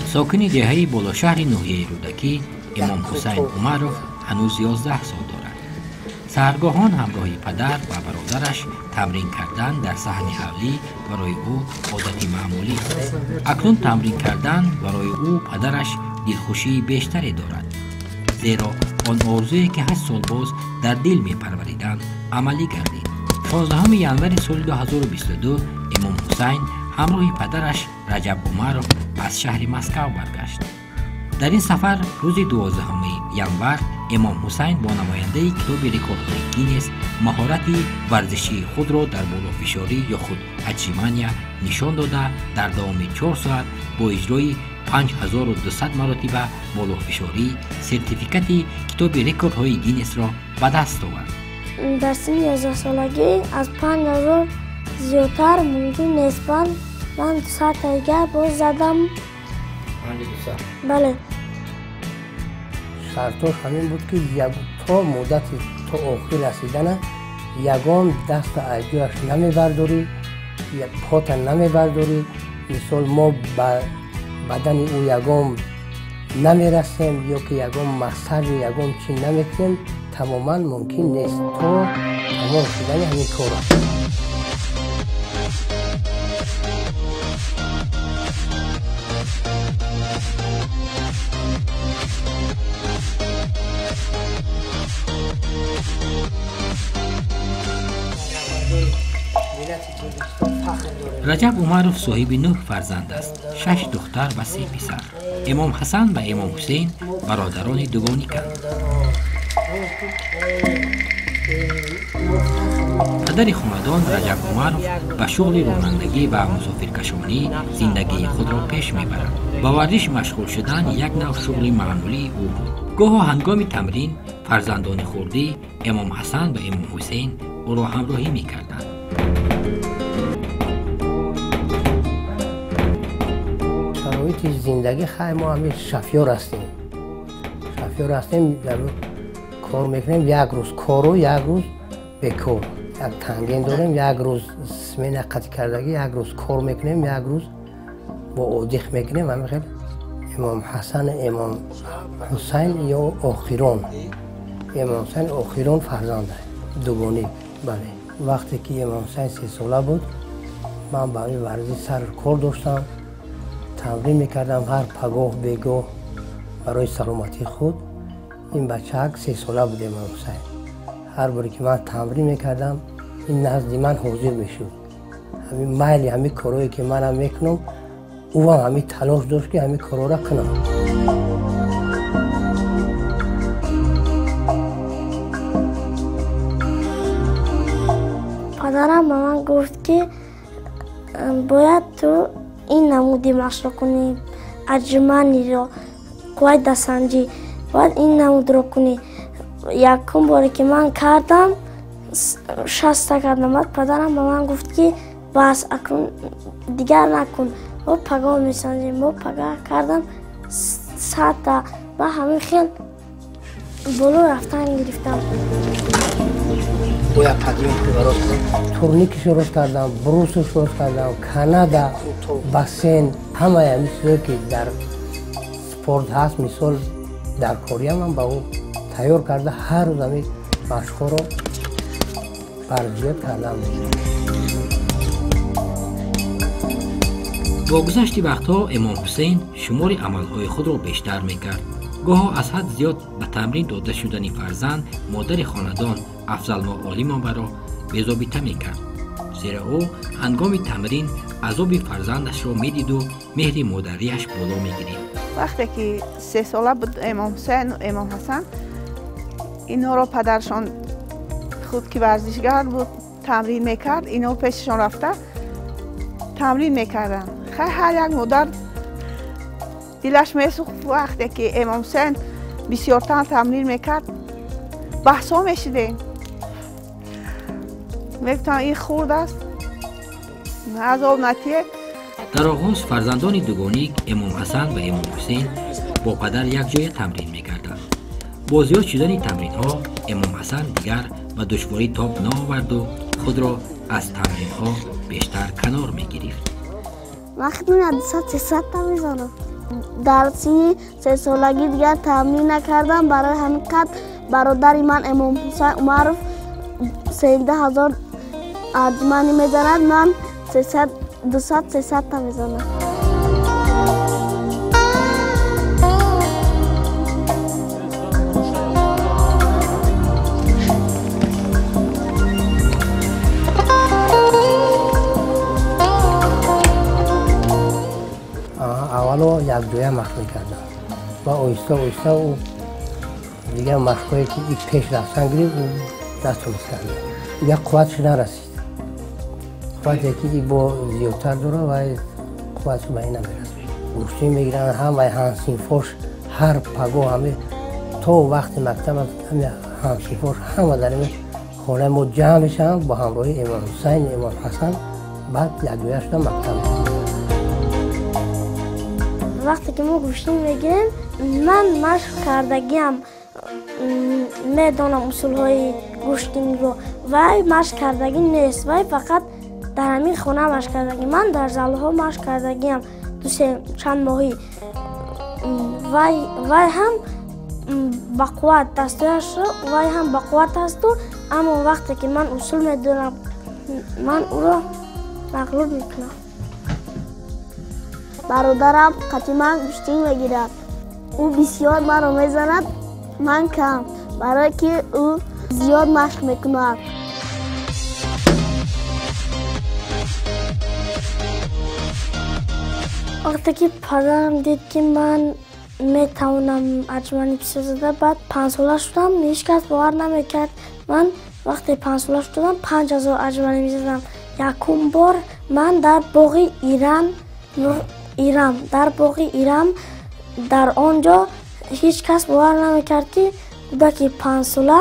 ساکن دهه بالاشهر ناحیه رودکی امام حسین عمرov هنوز 11 سال دارد. سحرگاهان همراه پدر و برادرش تمرین کردن در صحن حولی برای او عادتی معمولی است. اکنون تمرین کردن برای او پدرش دلخوشی بیشتری دارد، زیرا آن آرزویی که 8 سال باز در دل می پروریدند عملی گردید. 16 ژانویه سال 2022 امام حسین همراه پدرش رجب عمرov از شهر مسکو برگشت. در این سفر روز 12 ژانویه امام حسین با نماینده کتاب رکوردهای گینس مهارت ورزشی خود را در بالافشاری یا خود اجیمانیا نشان داده در دوام 4 ساعت با اجرای 5200 مرتبه بالافشاری سرتیفیکت کتاب رکوردهای گینس را به دست آورد. در سن 11 سالگی از 5000 زیادتر ممکن نیست. من 200 تایگر باز زدم. بله. شرطش همین بود که تا مدت تا آخر رسیدن یگان دست ایجوش نمیبرداری، پات نمیبرداری. مثال ما بدن او یگان نمیرسیم یا که یگان مقصد یگان چی نمیکنیم، تماما ممکن نیست تا تمام شدن همین کار. رجب عمرov صاحب 9 فرزند است، 6 دختر و 3 پسر. امام حسن و امام حسین برادران دوگانی‌اند. پدر خاندان رجب عمرov به شغل رانندگی و مسافرکشانی زندگی خود را پیش میبرد. با ورزش مشغول شدن یک نوع شغل معمولی او بود. گاه هنگام تمرین فرزندان خردی امام حسن و امام حسین او را همراهی میکردند. شرایط زندگی خیلی ما همه شفیار هستیم. کار میکنیم، یک روز کارو یک روز بکار. یک تنگین داریم، یک روز سمین قطع کردگی، یک روز کار میکنیم، یک روز با اودیخ میکنیم. همه خیلی امام حسن امام حسین یا آخران، امام حسین آخران فرزنده دوگانی. بله. وقتی که امام حسین 3 ساله بود من برای ورزش سر کار داشتم، تمرین میکردم هر پگاه بگاه برای سلامتی خود. این بچه 3 ساله بود امام حسین. هر باری که من تمرین میکردم این نزد من حاضر میشد. همین میلی همین کارهایی که منم میکنم او هم همین تلاش داشت که همین کارها را کنم. پدرم به من گفت که باید تو این نمودی مشق کنی، اجمانی را قوت دستسنجی باید این نمود را کنی. یکم باری که من کردم 60 کردم. بعد پدرم به من گفت که بس اکنون دیگر نکن. ما پگاه میسنجیم. ما پگاه کردم 100 تا و همین خیلی بلو رفتن گرفتم. تورنیک شروع کردم، بروس شروع کردم، کانادا، باسن، همه همیشه که در سپورت هست. مثال در کوریا من با او تیار کرده هر روز همی مشقا رو برزیاد کردم. با گذشت وقتها امام حسین شمار عملهای خود را بیشتر میکرد. گاه از حد زیاد به تمرین داده شدن فرزند مادر خاندان افضل معالم را بی‌ضابطه میکرد، زیرا او هنگام تمرین عذاب فرزندش را میدید و مهر مادریش بالا میگیرید. وقتی که 3 ساله بود امام حسین و امام حسن، اینا را پدرشان خود که ورزشگر بود تمرین میکرد، اینا پیششان رفته تمرین میکردن. خیلی هر یک مادر دلش میسوخت وقتی که امام حسین بسیار تمرین میکرد. بحثا میشدیم، میگفتن این خورد است از آب نتیه. در آغاز فرزندان دوگانه امام حسن و امام حسین با پدر یک جای تمرین میکردند. با زیاد شدن تمرین ها امام حسن دیگر به دشواری تاب نآورد و خود را از تمرین ها بیشتر کنار میگرفت. وقتی میاد 300 تا میزنم. در سن 3 سالگی دیگر تمرین نکردم. برای همین قد برادر من امام حسین عمرov 13,000 ارجمندی میزند. من 200-300 تا میزنم. اولو یک جویا مشق میکردم و آهسته او دیگه مشقایی که این پیش رفتن گرفت دستو میکردم. دیگه قوتش نرسید. قوتی که این با زیادتر داره و قوتش به این نمیرسید. گوشتی میگیرن هم و همسینفاش هر پگو همه تا وقت مکتب همه همسینفاش همه در این خونه ما جمع میشن با همراهی امام حسین امام حسن. بعد یک جویا شدم مکتب. وقتی که ما گوشتی میگیریم من مشق کردگیم میدانم اصول های گوشتی رو وای مشق کردگی نیست. وای فقط در همین خونه مشق کردگی. من در زاله ها مشق کردگیم چند ماهی. وای هم با قوت دستش رو وای هم با قوت هست. اما وقتی که من اصول میدونم من او رو مغلوب میکنم. برادرم قدیما گوشتی میگیرد. او بسیار من رو میزند من کم برای که او زیاد مشق میکند. وقتی که پدرم دید که من میتوانم ارجمندی بسازم بعد 5 ساله شدم. هیچ کس باور نمیکرد. من وقتی 5 ساله شدم 5,000 ارجمندی میزدم. یکم بار من در باغ ایران در آنجا هیچ کس باور نمیکرد که کودک 5 ساله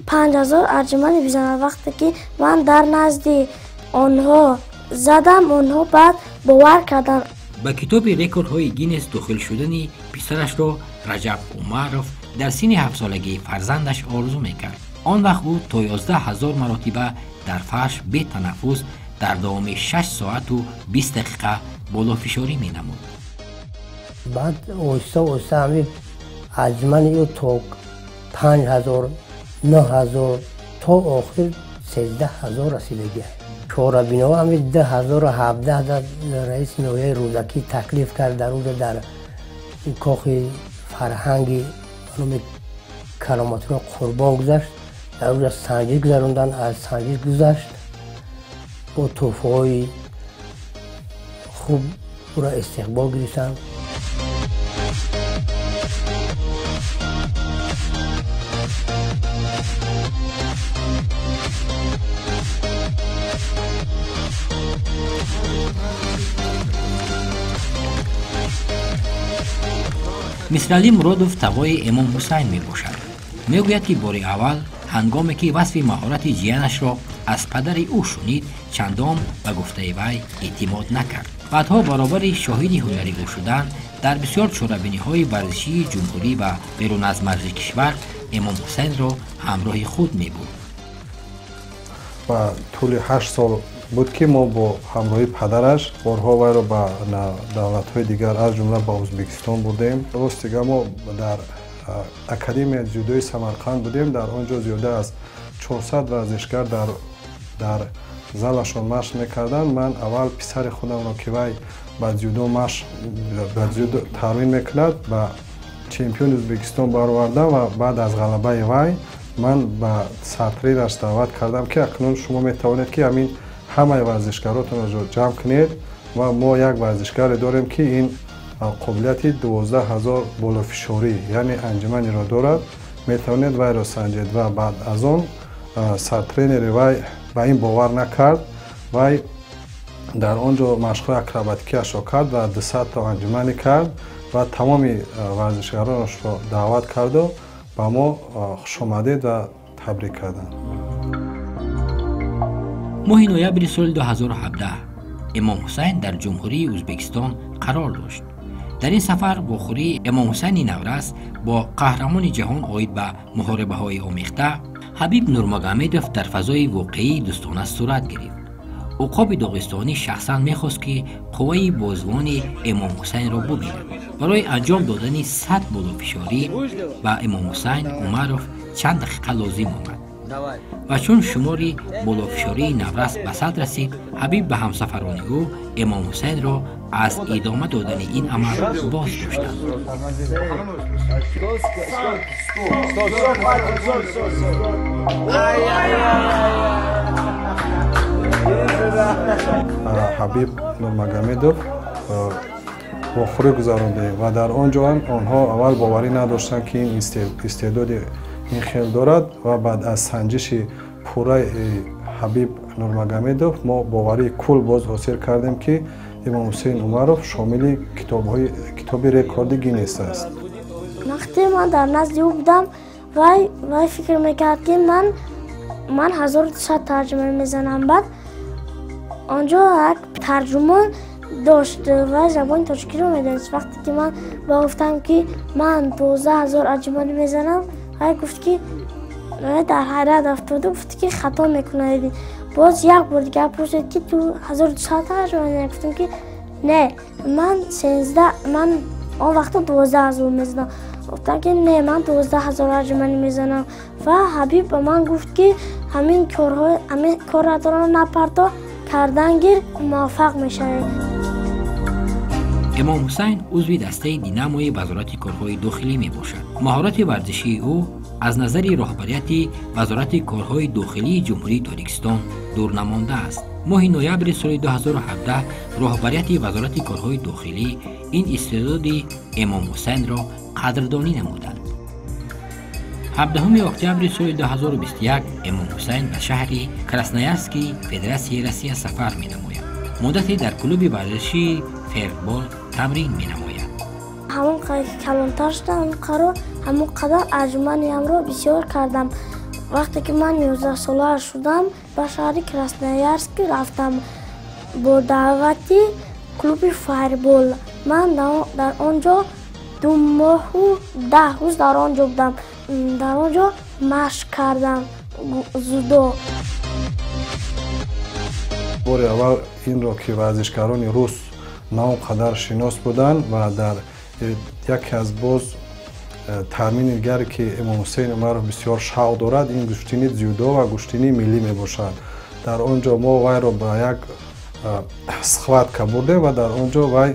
5,000 ارجمندی بزند. وقتی که من در نزد آنها زدم آنها بعد باور کردن. به کتاب رکوردهای گینس داخل شدن پسرش را رجب عمرov در سن 7 سالگی فرزندش آرزو میکرد. آن وقت او تا 11,000 مرتبه در فرش بی تنفس در دوام 6 ساعت و 20 دقیقه بالا فشاری می نمود. بعد آهسته همه ارجمند او تا 5,000 9,000 تا آخر 13,000 رسیدگی. شورا بینوا همه 10,017 در رئیس نویه روزکی تکلیف کرد در روز در کاخ فرهنگی کلامات را قربان گذاشت. در روز سنجش گذراندن. از سنجش گذشت با تحفه های خوب او را استقبال گرفتند. مصرعلی مرادوف توای امام حسین می باشد. می گوید که بار اول هنگامی که وصف مهارت جیانش را از پدر او شنید چندان به گفته وی اعتماد نکرد. بعدها برابر شاهد هنری او شدن در بسیار چوربینی‌های ورزشی جمهوری و بیرون از مرز کشور امام حسین را همراه خود می برد. و طول 8 سال بود که ما با همراهی پدرش بارها وی را به دولت‌های دیگر از جمله به ازبکستان بردیم. درست دیگه ما در اکادمی جودوی سمرقند بودیم. در آنجا زیاده از 400 ورزشگر در زالشان مشق میکردن. من اول پسر خودم را که وی به جودو مشق به جودو تمرین میکرد به چمپیون ازبکستان برآوردم و بعد از غلبه وی من به سرترینش دعوت کردم که اکنون شما میتوانید که همین همه ورزشکاراتون را جمع کنید و ما یک ورزشکار داریم که این قابلیت 12,000 بالافشاری یعنی انجمنی را دارد. میتوانید وی را سنجید و بعد از آن سرترینر وی به این باور نکرد. وی در آنجا مشق اکروباتیکش را کرد و 200 تا انجمنی کرد و تمام ورزشکارانش را دعوت کرد و با ما خوش آمدید و تبریک کردند. ماه نوامبر سال 2017 امام حسین در جمهوری ازبکستان قرار داشت. در این سفر واخوری امام حسین نورس با قهرمان جهان آید به محاربه‌های آمیخته حبیب نورمگامدوف در فضای واقعی دوستانه صورت گرفت. عقاب داغستانی شخصا میخواست که قوه بازوان امام حسین را ببیند. برای انجام دادن 100 بالافشاری به امام حسین عمرov چند دقیقه لازم آمد و چون شماری بالافشاری نورس به 100 رسید، حبیب به همسفران او امام حسین را از ادامه دادن این عمل باز داشتند. حبیب نورمگامدov با خوری گذرانده و در آنجا هم آنها اول باوری نداشتند که این استعداد این خیل دارد و بعد از سنجش پوره حبیب نورمگامدov ما باوری کل باز حاصل کردیم که امام حسین عمرov شامل کتاب رکورد گینس است. وقتی من در نزد او بودم وای فکر میکرد که من 1200 ترجمه میزنم. بعد آنجا یک ترجمه داشت و زبان تاجیکی رو میدونست. وقتی که من گفتم که من 12000 اجمالی میزنم، وای گفت که در حیرت افتاد و گفت که خطا میکنه. باز یک بار دیگه پرسید که تو 1200 ترجمه؟ گفتم که نه، من آن وقت 12000 میزنم. گفتم که نه، من 12000 اجمالی میزنم. و حبیب به من گفت که همین کار را نپرتا کردنگیر موفق میشه. امام حسین عضو دسته دیناموی وزارت کارهای داخلی می باشد. مهارت ورزشی او از نظر رهبریت وزارت کارهای داخلی جمهوری تاجیکستان دور نمانده است. ماه نوامبر سال 2017 رهبریت وزارت کارهای داخلی این استعداد امام حسین را قدردانی نمودند. 17 اکتبر سال 2021 امام حسین به شهر کراسنایارسکی فدراسیای روسیه سفر می نماید. مدتی در کلوب ورزشی فیربال تمرین می نماید. همون کلانتر شدم همون قدر اجمالیم رو بسیار کردم. وقتی که من 11 ساله شدم به شهر کراسنایارسک رفتم با دعوتی کلوب فیربال. من در آنجا 2 ماه و 10 روز در آنجا بودم. در آنجا مشق کردم زودو. بار اول این را که ورزشکاران روس نام قدر شناس بودند و در یکی از باز ترمین دیگری که امام حسین عمرov بسیار شوق دارد، این گشتینی زیودو و گشتینی ملی می باشد. در آنجا ما وی را به یک سخوت برده و در آنجا وی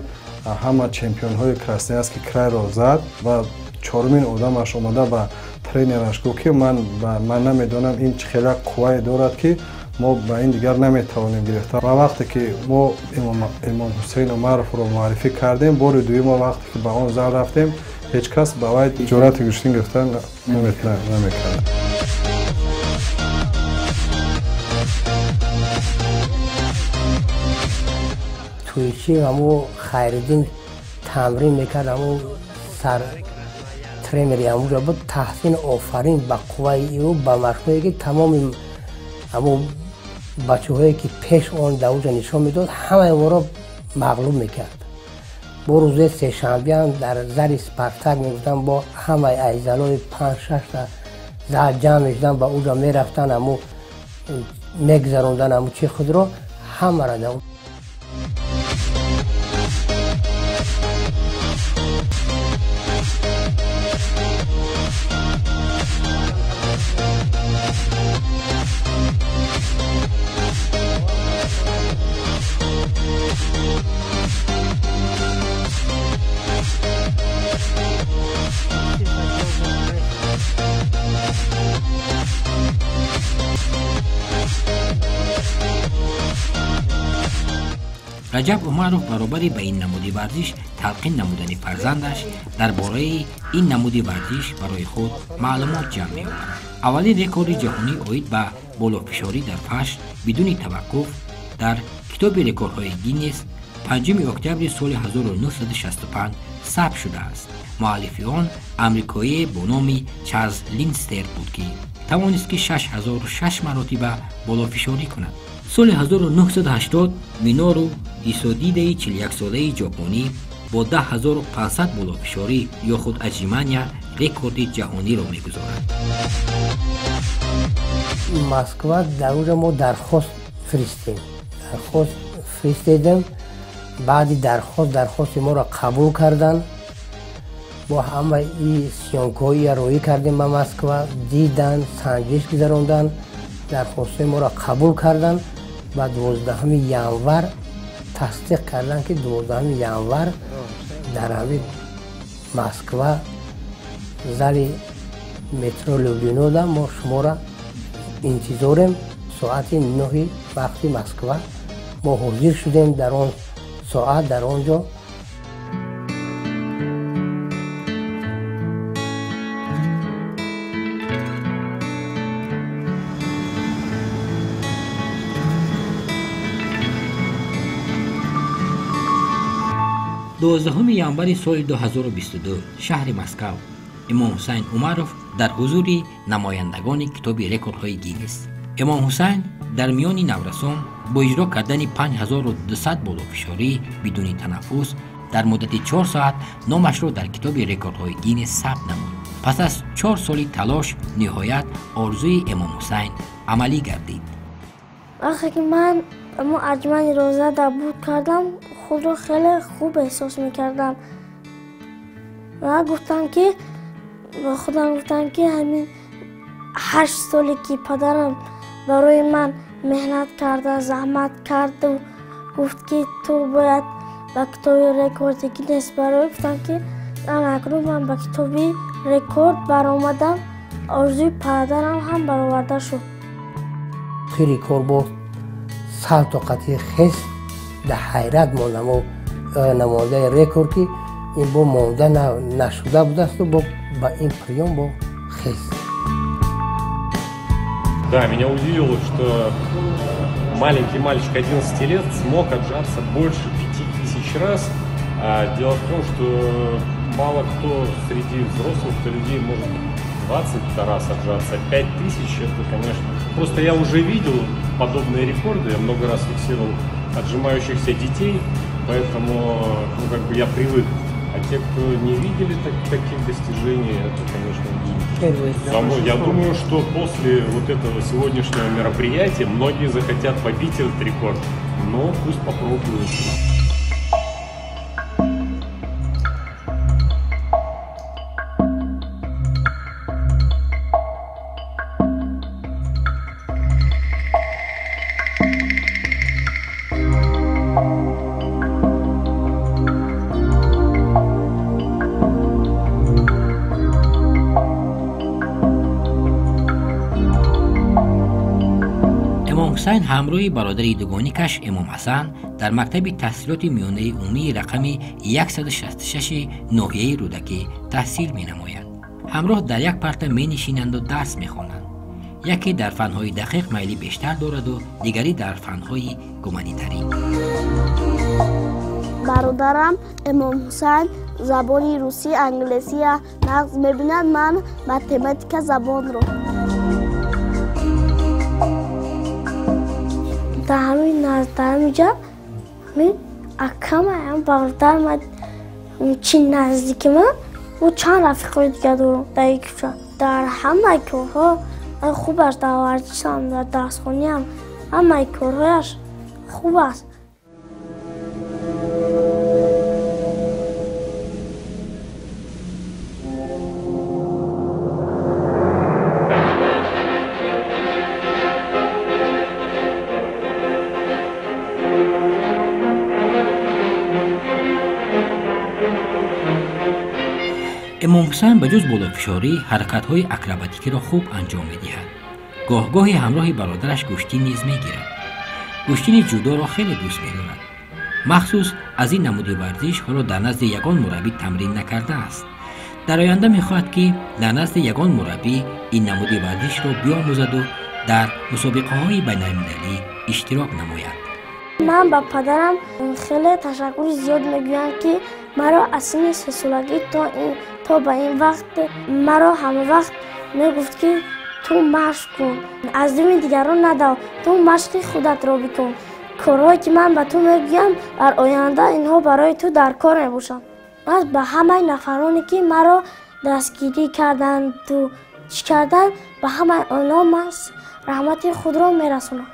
همه چمپیون های کراسنایارسکی کرای را زد و چهارمین آدمش آمده به ترینرش گفت که من نمیدانم این خیلی قوی دارد که ما به این دیگر نمیتوانیم گرفتن. و وقتی که ما امام حسین عمرov را معرفی کردیم، بار دوم ما وقتی که به آن زل رفتیم، هیچ کس به وی جرأت گشتن گرفتن نمیکرد. توی چی همو خیرالدین تمرین میکرد، همو سر ترینری همونجا بود. تحسین آفرین به قوه او، به مشقایی که تمام همو بچه هایی که پیش آن در اونجا نشان میداد همه او را مغلوب میکرد. با روزه سه شنبه هم در زر سپرتک میگفتن با همه ایزلای 5-6 تا زر جمع میشدن به اونجا میرفتن، همو میگذروندن همو چی خود را همه را در رجب عمرov برابر به این نمود ورزش تلقین نمودن فرزندش درباره این نمود ورزش برای خود معلومات جمع می آورد. اولین رکورد جهانی عاید به بالافشاری در پشت بدون توقف در کتاب رکوردهای گینس 5 اکتبر سال 1965 ثبت شده است. مؤلف آن آمریکایی به نام چارلز لینستر بود که توانست که 6006 مرتبه بالافشاری کند. سال 1980 مینورو ایسودیده 41 ساله ژاپنی با 10500 بالافشاری یا خود اجیمانیا رکورد جهانی را میگذارد. مسکو در اونجا ما درخواست فرستیم درخواست فرستادم. بعد درخواست ما را قبول کردن. با همه این سیانک‌های روی کردیم به مسکو، دیدن، سنجش گذراندن، درخواست ما را قبول کردن. و 12 ینور تصدیق کردن که 12 ینور در همین مسکو زل مترو لوبلینو ما شما را انتظاریم. ساعت 9 وقتی مسکو ما حاضر شدیم در آن ساعت در آنجا. دوازدهم ژانویه سال 2022 شهر مسکو امام حسین عمروف در حضور نمایندگان کتاب رکوردهای گینس. امام حسین در میان نورسان با اجرا کردن 5200 بالافشاری بدون تنفس در مدت 4 ساعت نامش را در کتاب رکوردهای گینس ثبت نمود. پس از 4 سال تلاش نهایت آرزوی امام حسین عملی گردید. وقتی که من ارجمند روزه دبور کردم خود را خیلی خوب احساس میکردم و با خودم گفتم که همین 8 سالی که پدرم برای من مهنت کرده، زحمت کرد و گفت که تو باید به کتاب رکورد گینس برای گفتم که اکنون من به کتاب رکورد برآمدم. آرزوی پدرم هم برآورده شد. خیلی کار با سال طاقتی خیس در حیرت ماندم و نماینده رکورد که این با مانده نشده بوده است و با این прием با خیس. Да, меня удивило, что маленький мальчик 11 лет смог отжаться больше 5000 раз. Дело в том, что мало кто среди взрослых людей может 20 раз отжаться. 5000 это, конечно... Просто я уже видел подобные рекорды, я много раз фиксировал отжимающихся детей, поэтому я привык. А те, кто не видели таких достижений, это, конечно, удивительно. Я думаю, что после вот этого сегодняшнего мероприятия многие захотят побить этот рекорд, но пусть попробуют. حسین همراه برادر دوگانیکش امام حسن در مکتب تحصیلات میانه عمومی رقم 166 ناحیه رودکی تحصیل می نمایند. همراه در یک پرتم می نشینند و درس می خوانند. یکی در فنهای دقیق میلی بیشتر دارد و دیگری در فنهای گومانیتری. برادرم امام حسین زبانی روسی انگلیسی نقض میبیند، من متماتیک زبان رو. در همین نزدیک من اکم هم برادر من چین نزدیک من و چند رفیقای دیگه دارم در یک کشور. در همه کارها خوب است، در ورزش هم در درسخوانی هم همه کارهایش خوب است. امام حسین به جز بالافشاری حرکت‌های اکروباتیکی را خوب انجام می‌دهد. گاهی همراه برادرش گشتین نیز می‌گیرد. گشتین جودو را خیلی دوست می‌دارد. مخصوص از این نمود ورزش حالا در نزد یگان مربی تمرین نکرده است. در آینده می‌خواهد که در نزد یگان مربی این نمود ورزش را بیاموزد و در مسابقه‌های بین‌المللی اشتراک نماید. من با پدرم خیلی تشکر زیاد میگویم که مرا از سن 3 سالگی تا به این وقت مرا همه وقت میگفت که تو مشق کن، از دم دیگران ندو، تو مشق خودت را بکن. کارهایی که من به تو میگویم در آینده اینها برای تو در کار میباشند. از به همه نفرانی که مرا دستگیری کردند و چی کردند به همه آنها من رحمت خود را میرسونم.